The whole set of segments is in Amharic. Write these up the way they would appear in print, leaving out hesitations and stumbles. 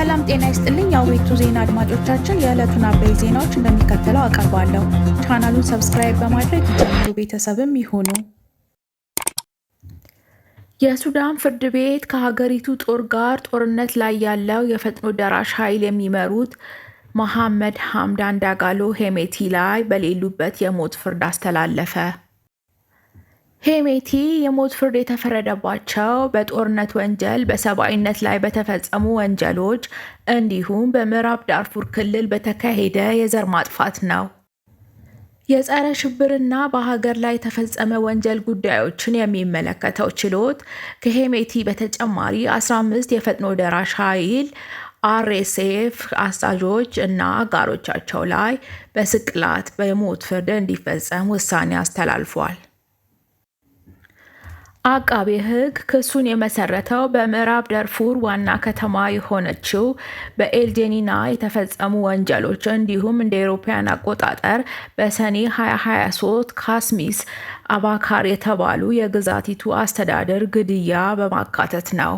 ሰላም ጤና ይስጥልኝ የአዌቱ ዜና አድማጮቻችን፣ የዕለቱን አበይ ዜናዎች እንደሚከተለው አቀርባለሁ። ቻናሉን ሰብስክራይብ በማድረግ ይጀምሩ፣ ቤተሰብም ይሁኑ። የሱዳን ፍርድ ቤት ከሀገሪቱ ጦር ጋር ጦርነት ላይ ያለው የፈጥኖ ደራሽ ኃይል የሚመሩት መሐመድ ሐምዳን ዳጋሎ ሄሜቲ ላይ በሌሉበት የሞት ፍርድ አስተላለፈ። ሄሜቲ የሞት ፍርድ የተፈረደባቸው በጦርነት ወንጀል፣ በሰብአዊነት ላይ በተፈጸሙ ወንጀሎች እንዲሁም በምዕራብ ዳርፉር ክልል በተካሄደ የዘር ማጥፋት ነው። የጸረ ሽብርና በሀገር ላይ የተፈጸመ ወንጀል ጉዳዮችን የሚመለከተው ችሎት ከሄሜቲ በተጨማሪ 15 የፈጥኖ ደራሽ ኃይል RSF አዛዦች እና አጋሮቻቸው ላይ በስቅላት የሞት ፍርድ እንዲፈጸም ውሳኔ አስተላልፏል። አቃቤ ሕግ ክሱን የመሰረተው በምዕራብ ዳርፉር ዋና ከተማ የሆነችው በኤልጄኒና የተፈጸሙ ወንጀሎች እንዲሁም እንደ አውሮፓውያን አቆጣጠር በሰኔ 2023 ካስሚስ አባካር የተባሉ የግዛቲቱ አስተዳደር ግድያ በማካተት ነው።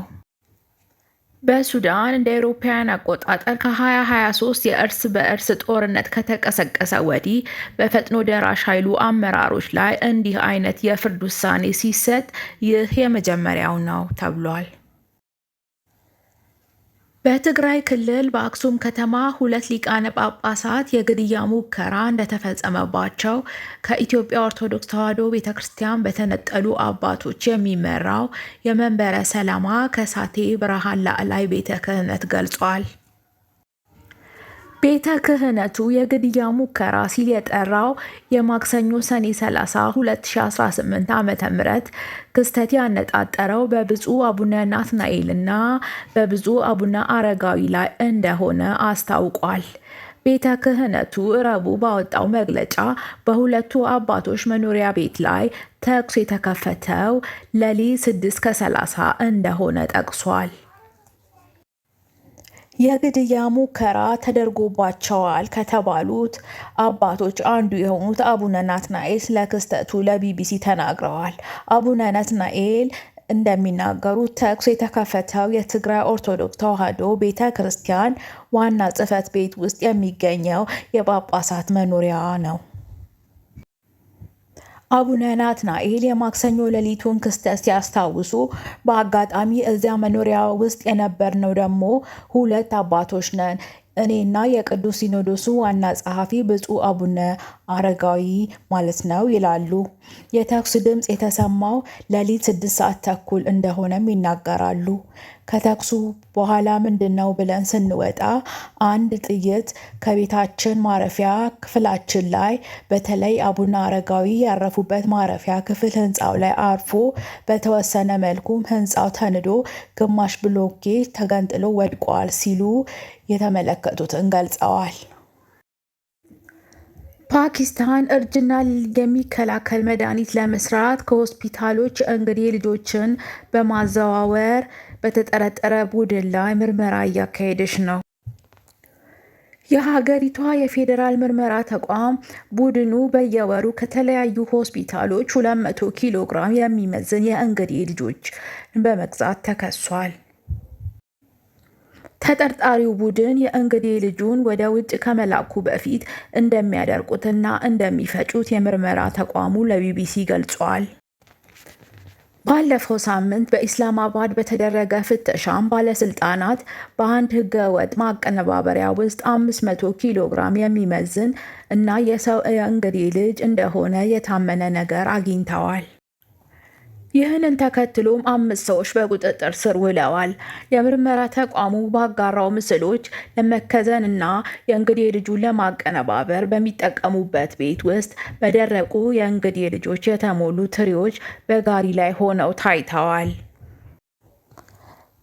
በሱዳን እንደ አውሮፓውያን አቆጣጠር ከ2023 የእርስ በእርስ ጦርነት ከተቀሰቀሰ ወዲህ በፈጥኖ ደራሽ ኃይሉ አመራሮች ላይ እንዲህ አይነት የፍርድ ውሳኔ ሲሰጥ ይህ የመጀመሪያው ነው ተብሏል። በትግራይ ክልል በአክሱም ከተማ 2 ሊቃነ ጳጳሳት የግድያ ሙከራ እንደተፈጸመባቸው ከኢትዮጵያ ኦርቶዶክስ ተዋሕዶ ቤተክርስቲያን በተነጠሉ አባቶች የሚመራው የመንበረ ሰላማ ከሳቴ ብርሃን ላዕላይ ቤተ ክህነት ገልጿል። ቤተ ክህነቱ የግድያ ሙከራ ሲል የጠራው የማክሰኞ ሰኔ 30 2018 ዓ.ም ክስተት ያነጣጠረው በብፁዕ አቡነ ናትናኤልና በብፁዕ አቡነ አረጋዊ ላይ እንደሆነ አስታውቋል። ቤተ ክህነቱ ረቡዕ ባወጣው መግለጫ በሁለቱ አባቶች መኖሪያ ቤት ላይ ተኩስ የተከፈተው ሌሊት 6:30 እንደሆነ ጠቅሷል። የግድያ ሙከራ ተደርጎባቸዋል ከተባሉት አባቶች አንዱ የሆኑት አቡነ ናትናኤል ስለ ክስተቱ ለቢቢሲ ተናግረዋል። አቡነ ናትናኤል እንደሚናገሩት ተኩስ የተከፈተው የትግራይ ኦርቶዶክስ ተዋሕዶ ቤተ ክርስቲያን ዋና ጽሕፈት ቤት ውስጥ የሚገኘው የጳጳሳት መኖሪያ ነው። አቡነ ናትናኤል የማክሰኞ ሌሊቱን ክስተት ሲያስታውሱ በአጋጣሚ እዚያ መኖሪያ ውስጥ የነበርነው ደግሞ 2 አባቶች ነን፣ እኔና የቅዱስ ሲኖዶሱ ዋና ጸሐፊ ብፁዕ አቡነ አረጋዊ ማለት ነው ይላሉ። የተኩስ ድምፅ የተሰማው ሌሊት 6:30 እንደሆነም ይናገራሉ። ከተኩሱ በኋላ ምንድነው ብለን ስንወጣ አንድ ጥይት ከቤታችን ማረፊያ ክፍላችን ላይ በተለይ አቡነ አረጋዊ ያረፉበት ማረፊያ ክፍል ህንፃው ላይ አርፎ በተወሰነ መልኩም ህንፃው ተንዶ ግማሽ ብሎኬት ተገንጥሎ ወድቋል ሲሉ የተመለከቱትን ገልጸዋል። ፓኪስታን እርጅና የሚከላከል መድኃኒት ለመስራት ከሆስፒታሎች እንግዴ ልጆችን በማዘዋወር በተጠረጠረ ቡድን ላይ ምርመራ እያካሄደች ነው። የሀገሪቷ የፌዴራል ምርመራ ተቋም ቡድኑ በየወሩ ከተለያዩ ሆስፒታሎች 200 ኪሎ ግራም የሚመዝን የእንግዴ ልጆች በመግዛት ተከሷል። ተጠርጣሪው ቡድን የእንግዴ ልጁን ወደ ውጭ ከመላኩ በፊት እንደሚያደርቁትና እንደሚፈጩት የምርመራ ተቋሙ ለቢቢሲ ገልጿል። ባለፈው ሳምንት በኢስላማባድ በተደረገ ፍተሻም ባለስልጣናት በአንድ ህገወጥ ማቀነባበሪያ ውስጥ 500 ኪሎ ግራም የሚመዝን እና የሰው የእንግዴ ልጅ እንደሆነ የታመነ ነገር አግኝተዋል። ይህንን ተከትሎም 5 ሰዎች በቁጥጥር ስር ውለዋል። የምርመራ ተቋሙ ባጋራው ምስሎች ለመከዘን እና የእንግዴ ልጁን ለማቀነባበር በሚጠቀሙበት ቤት ውስጥ በደረቁ የእንግዴ ልጆች የተሞሉ ትሪዎች በጋሪ ላይ ሆነው ታይተዋል።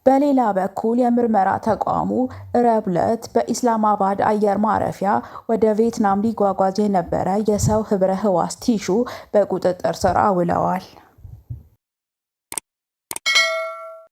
በሌላ በኩል የምርመራ ተቋሙ ረቡዕ ዕለት በኢስላማባድ አየር ማረፊያ ወደ ቪየትናም ሊጓጓዝ የነበረ የሰው ህብረ ህዋስ ቲሹ በቁጥጥር ስር አውለዋል።